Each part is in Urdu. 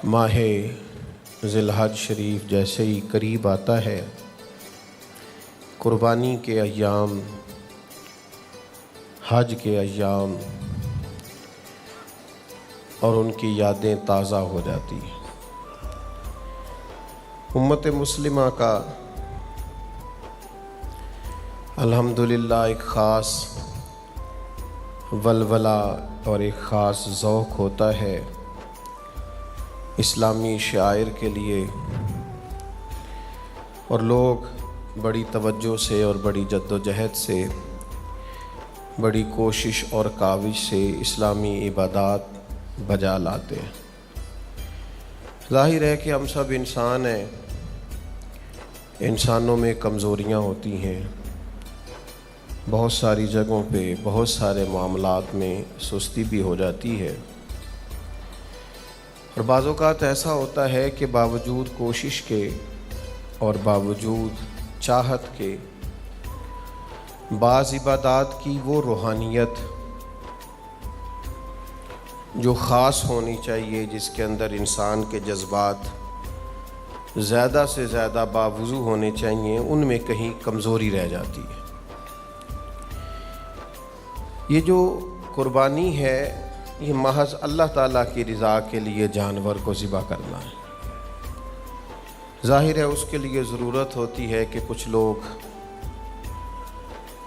ماہ ذی الحج شریف جیسے ہی قریب آتا ہے، قربانی کے ایام، حج کے ایام اور ان کی یادیں تازہ ہو جاتی ہیں۔ امت مسلمہ کا الحمدللہ ایک خاص ولولہ اور ایک خاص ذوق ہوتا ہے اسلامی شعائر کے لیے، اور لوگ بڑی توجہ سے اور بڑی جد و جہد سے، بڑی کوشش اور کاوش سے اسلامی عبادات بجا لاتے ہیں۔ ظاہر ہے کہ ہم سب انسان ہیں، انسانوں میں کمزوریاں ہوتی ہیں، بہت ساری جگہوں پہ بہت سارے معاملات میں سستی بھی ہو جاتی ہے، اور بعض اوقات ایسا ہوتا ہے کہ باوجود کوشش کے اور باوجود چاہت کے بعض عبادات کی وہ روحانیت جو خاص ہونی چاہیے، جس کے اندر انسان کے جذبات زیادہ سے زیادہ باوضو ہونے چاہیے، ان میں کہیں کمزوری رہ جاتی ہے۔ یہ جو قربانی ہے، یہ محض اللہ تعالیٰ کی رضا کے لیے جانور کو ذبح کرنا ہے۔ ظاہر ہے اس کے لیے ضرورت ہوتی ہے کہ کچھ لوگ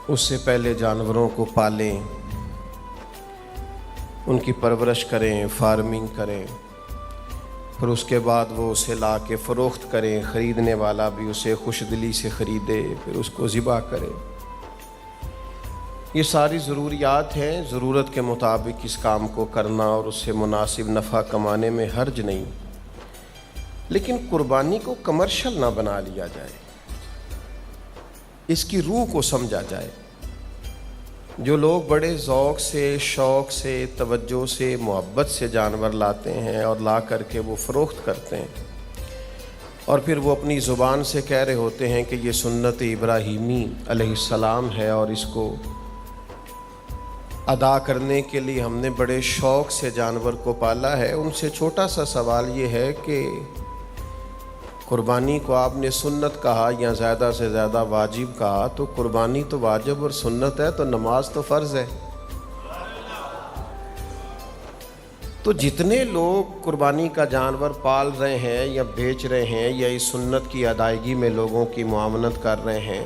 اس سے پہلے جانوروں کو پالیں، ان کی پرورش کریں، فارمنگ کریں، پھر اس کے بعد وہ اسے لا کے فروخت کریں، خریدنے والا بھی اسے خوش دلی سے خریدے، پھر اس کو ذبح کرے۔ یہ ساری ضروریات ہیں، ضرورت کے مطابق اس کام کو کرنا اور اس سے مناسب نفع کمانے میں حرج نہیں، لیکن قربانی کو کمرشل نہ بنا لیا جائے، اس کی روح کو سمجھا جائے۔ جو لوگ بڑے ذوق سے، شوق سے، توجہ سے، محبت سے جانور لاتے ہیں اور لا کر کے وہ فروخت کرتے ہیں، اور پھر وہ اپنی زبان سے کہہ رہے ہوتے ہیں کہ یہ سنت ابراہیمی علیہ السلام ہے اور اس کو ادا کرنے کے لیے ہم نے بڑے شوق سے جانور کو پالا ہے، ان سے چھوٹا سا سوال یہ ہے کہ قربانی کو آپ نے سنت کہا یا زیادہ سے زیادہ واجب کہا، تو قربانی تو واجب اور سنت ہے، تو نماز تو فرض ہے۔ تو جتنے لوگ قربانی کا جانور پال رہے ہیں یا بیچ رہے ہیں یا اس سنت کی ادائیگی میں لوگوں کی معاونت کر رہے ہیں،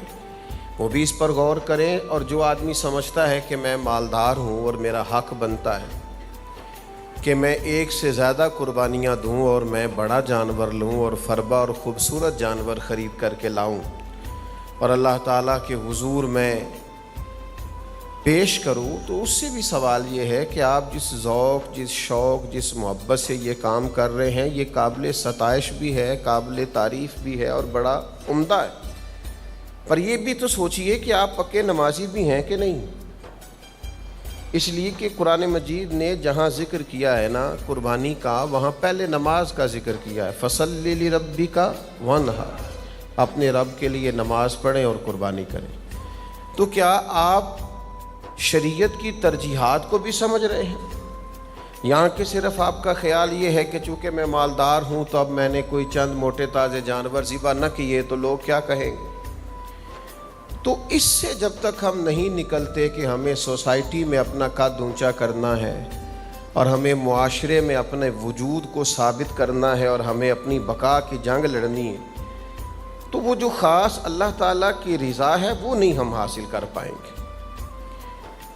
وہ بھی اس پر غور کریں، اور جو آدمی سمجھتا ہے کہ میں مالدار ہوں اور میرا حق بنتا ہے کہ میں ایک سے زیادہ قربانیاں دوں اور میں بڑا جانور لوں اور فربا اور خوبصورت جانور خرید کر کے لاؤں اور اللہ تعالیٰ کے حضور میں پیش کروں، تو اس سے بھی سوال یہ ہے کہ آپ جس ذوق، جس شوق، جس محبت سے یہ کام کر رہے ہیں، یہ قابل ستائش بھی ہے، قابل تعریف بھی ہے اور بڑا عمدہ ہے، پر یہ بھی تو سوچئے کہ آپ پکے نمازی بھی ہیں کہ نہیں۔ اس لیے کہ قرآن مجید نے جہاں ذکر کیا ہے نا قربانی کا، وہاں پہلے نماز کا ذکر کیا ہے، فَصَلِّ لِرَبِّكَ وَانْحَرْ، اپنے رب کے لیے نماز پڑھیں اور قربانی کریں۔ تو کیا آپ شریعت کی ترجیحات کو بھی سمجھ رہے ہیں؟ یہاں کہ صرف آپ کا خیال یہ ہے کہ چونکہ میں مالدار ہوں تو اب میں نے کوئی چند موٹے تازے جانور ذبح نہ کیے تو لوگ کیا کہیں گے؟ تو اس سے جب تک ہم نہیں نکلتے کہ ہمیں سوسائٹی میں اپنا قد اونچا کرنا ہے اور ہمیں معاشرے میں اپنے وجود کو ثابت کرنا ہے اور ہمیں اپنی بقا کی جنگ لڑنی ہے، تو وہ جو خاص اللہ تعالیٰ کی رضا ہے وہ نہیں ہم حاصل کر پائیں گے۔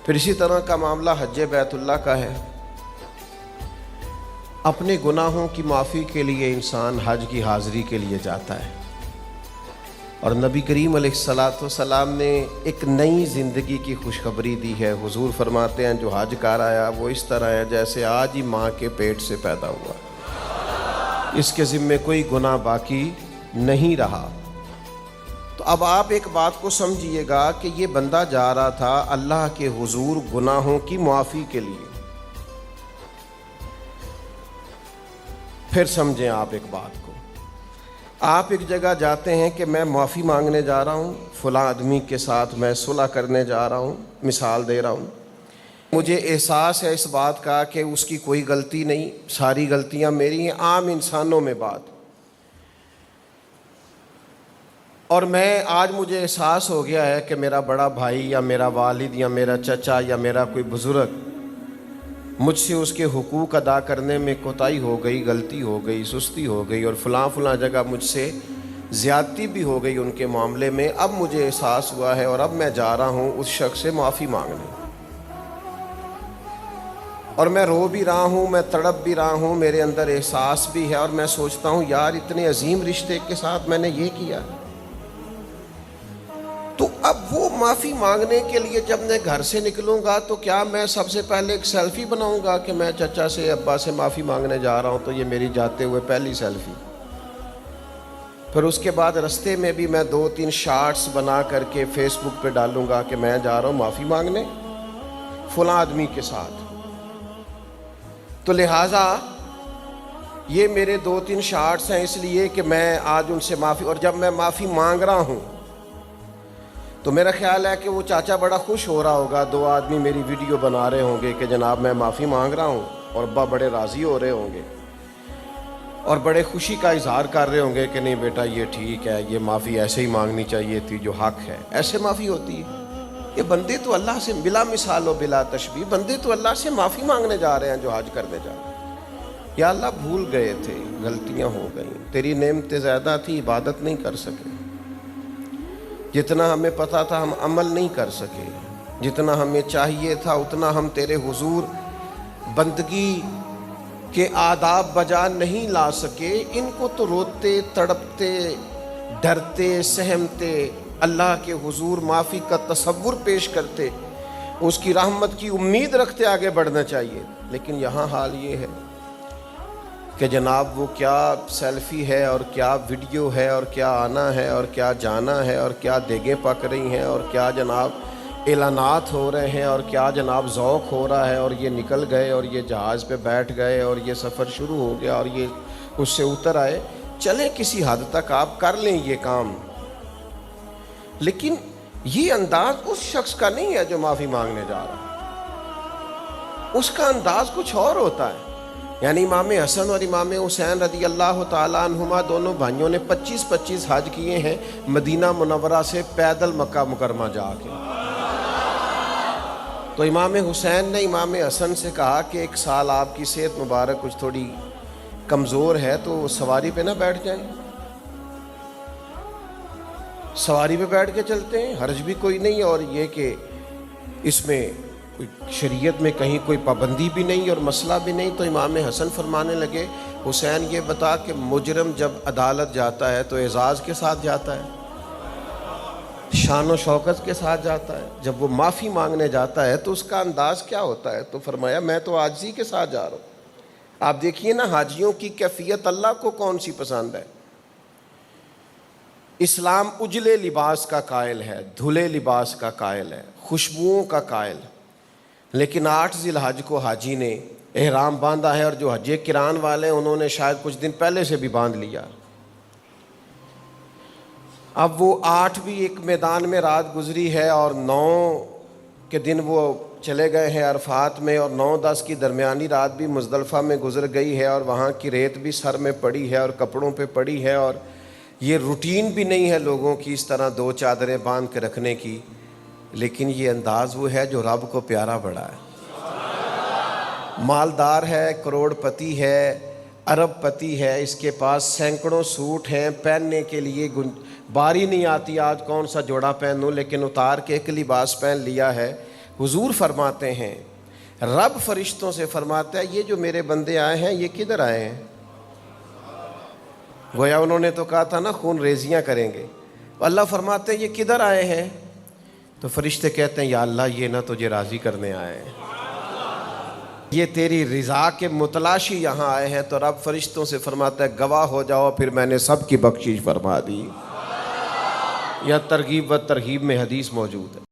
پھر اسی طرح کا معاملہ حج بیت اللہ کا ہے۔ اپنے گناہوں کی معافی کے لیے انسان حج کی حاضری کے لیے جاتا ہے، اور نبی کریم علیہ السلام نے ایک نئی زندگی کی خوشخبری دی ہے۔ حضور فرماتے ہیں جو حج کر آیا وہ اس طرح ہے جیسے آج ہی ماں کے پیٹ سے پیدا ہوا، اس کے ذمے کوئی گناہ باقی نہیں رہا۔ تو اب آپ ایک بات کو سمجھیے گا کہ یہ بندہ جا رہا تھا اللہ کے حضور گناہوں کی معافی کے لیے۔ پھر سمجھیں آپ ایک بات کو، آپ ایک جگہ جاتے ہیں کہ میں معافی مانگنے جا رہا ہوں، فلاں آدمی کے ساتھ میں صلح کرنے جا رہا ہوں، مثال دے رہا ہوں، مجھے احساس ہے اس بات کا کہ اس کی کوئی غلطی نہیں، ساری غلطیاں میری ہیں، عام انسانوں میں بات۔ اور آج مجھے احساس ہو گیا ہے کہ میرا بڑا بھائی یا میرا والد یا میرا چچا یا میرا کوئی بزرگ مجھ سے اس کے حقوق ادا کرنے میں کوتاہی ہو گئی، غلطی ہو گئی، سستی ہو گئی، اور فلاں جگہ مجھ سے زیادتی بھی ہو گئی ان کے معاملے میں۔ اب مجھے احساس ہوا ہے اور اب میں جا رہا ہوں اس شخص سے معافی مانگنے، اور میں رو بھی رہا ہوں، میں تڑپ بھی رہا ہوں، میرے اندر احساس بھی ہے، اور میں سوچتا ہوں یار اتنے عظیم رشتے کے ساتھ میں نے یہ کیا۔ تو اب وہ معافی مانگنے کے لیے جب میں گھر سے نکلوں گا تو کیا میں سب سے پہلے ایک سیلفی بناؤں گا کہ میں چچا سے ابا سے معافی مانگنے جا رہا ہوں، تو یہ میری جاتے ہوئے پہلی سیلفی۔ پھر اس کے بعد رستے میں بھی میں 2-3 شارٹس بنا کر کے فیس بک پہ ڈالوں گا کہ میں جا رہا ہوں معافی مانگنے فلاں آدمی کے ساتھ۔ تو لہٰذا یہ میرے 2-3 شارٹس ہیں اس لیے کہ میں آج ان سے معافی، اور جب میں معافی مانگ رہا ہوں تو میرا خیال ہے کہ وہ چاچا بڑا خوش ہو رہا ہوگا، 2 آدمی میری ویڈیو بنا رہے ہوں گے کہ جناب میں معافی مانگ رہا ہوں، اور ابا بڑے راضی ہو رہے ہوں گے اور بڑے خوشی کا اظہار کر رہے ہوں گے کہ نہیں بیٹا یہ ٹھیک ہے، یہ معافی ایسے ہی مانگنی چاہیے تھی جو حق ہے، ایسے معافی ہوتی ہے۔ یہ بندے تو اللہ سے بلا مثال و بلا تشبیہ، بندے تو اللہ سے معافی مانگنے جا رہے ہیں جو حج کرنے جا رہے ہیں۔ یا اللہ بھول گئے تھے، غلطیاں ہو گئیں، تیری نعمتیں زیادہ تھی، عبادت نہیں کر سکے، جتنا ہمیں پتا تھا ہم عمل نہیں کر سکے، جتنا ہمیں چاہیے تھا اتنا ہم تیرے حضور بندگی کے آداب بجا نہیں لا سکے۔ ان کو تو روتے تڑپتے ڈرتے سہمتے اللہ کے حضور معافی کا تصور پیش کرتے، اس کی رحمت کی امید رکھتے آگے بڑھنا چاہیے، لیکن یہاں حال یہ ہے کہ جناب وہ کیا سیلفی ہے اور کیا ویڈیو ہے اور کیا آنا ہے اور کیا جانا ہے اور کیا دیگیں پک رہی ہیں اور کیا جناب اعلانات ہو رہے ہیں اور کیا جناب ذوق ہو رہا ہے، اور یہ نکل گئے اور یہ جہاز پہ بیٹھ گئے اور یہ سفر شروع ہو گیا اور یہ اس سے اتر آئے۔ چلیں کسی حد تک آپ کر لیں یہ کام، لیکن یہ انداز اس شخص کا نہیں ہے جو معافی مانگنے جا رہا، اس کا انداز کچھ اور ہوتا ہے۔ یعنی امام حسن اور امام حسین رضی اللہ تعالیٰ عنہما دونوں بھائیوں نے 25 حج کیے ہیں مدینہ منورہ سے پیدل مکہ مکرمہ جا کے۔ تو امام حسین نے امام حسن سے کہا کہ 1 سال آپ کی صحت مبارک کچھ تھوڑی کمزور ہے تو سواری پہ نہ بیٹھ جائیں، سواری پہ بیٹھ کے چلتے ہیں، حرج بھی کوئی نہیں، اور یہ کہ اس میں کوئی شریعت میں کہیں کوئی پابندی بھی نہیں اور مسئلہ بھی نہیں۔ تو امام حسن فرمانے لگے حسین یہ بتا کہ مجرم جب عدالت جاتا ہے تو اعزاز کے ساتھ جاتا ہے، شان و شوکت کے ساتھ جاتا ہے، جب وہ معافی مانگنے جاتا ہے تو اس کا انداز کیا ہوتا ہے؟ تو فرمایا میں تو عاجزی کے ساتھ جا رہا ہوں۔ آپ دیکھیے نا حاجیوں کی کیفیت اللہ کو کون سی پسند ہے۔ اسلام اجلے لباس کا قائل ہے، دھلے لباس کا قائل ہے، خوشبوؤں کا قائل، لیکن 8 ذی الحج کو حاجی نے احرام باندھا ہے، اور جو حج کران والے ہیں انہوں نے شاید کچھ دن پہلے سے بھی باندھ لیا۔ اب وہ 8 بھی ایک میدان میں رات گزری ہے اور 9 کے دن وہ چلے گئے ہیں عرفات میں، اور 9-10 کی درمیانی رات بھی مزدلفہ میں گزر گئی ہے، اور وہاں کی ریت بھی سر میں پڑی ہے اور کپڑوں پہ پڑی ہے، اور یہ روٹین بھی نہیں ہے لوگوں کی اس طرح 2 چادریں باندھ کے رکھنے کی، لیکن یہ انداز وہ ہے جو رب کو پیارا بڑا ہے۔ مالدار ہے، کروڑ پتی ہے، ارب پتی ہے، اس کے پاس سینکڑوں سوٹ ہیں، پہننے کے لیے باری نہیں آتی آج کون سا جوڑا پہنوں، لیکن اتار کے ایک لباس پہن لیا ہے۔ حضور فرماتے ہیں، رب فرشتوں سے فرماتا ہے یہ جو میرے بندے آئے ہیں یہ کدھر آئے ہیں؟ گویا انہوں نے تو کہا تھا نا خون ریزیاں کریں گے، اللہ فرماتے ہیں یہ کدھر آئے ہیں؟ تو فرشتے کہتے ہیں یا اللہ یہ نہ تجھے راضی کرنے آئے ہیں، یہ تیری رضا کے متلاشی یہاں آئے ہیں۔ تو رب فرشتوں سے فرماتا ہے گواہ ہو جاؤ، پھر میں نے سب کی بخشش فرما دی۔ یا ترغیب و ترہیب میں حدیث موجود ہے۔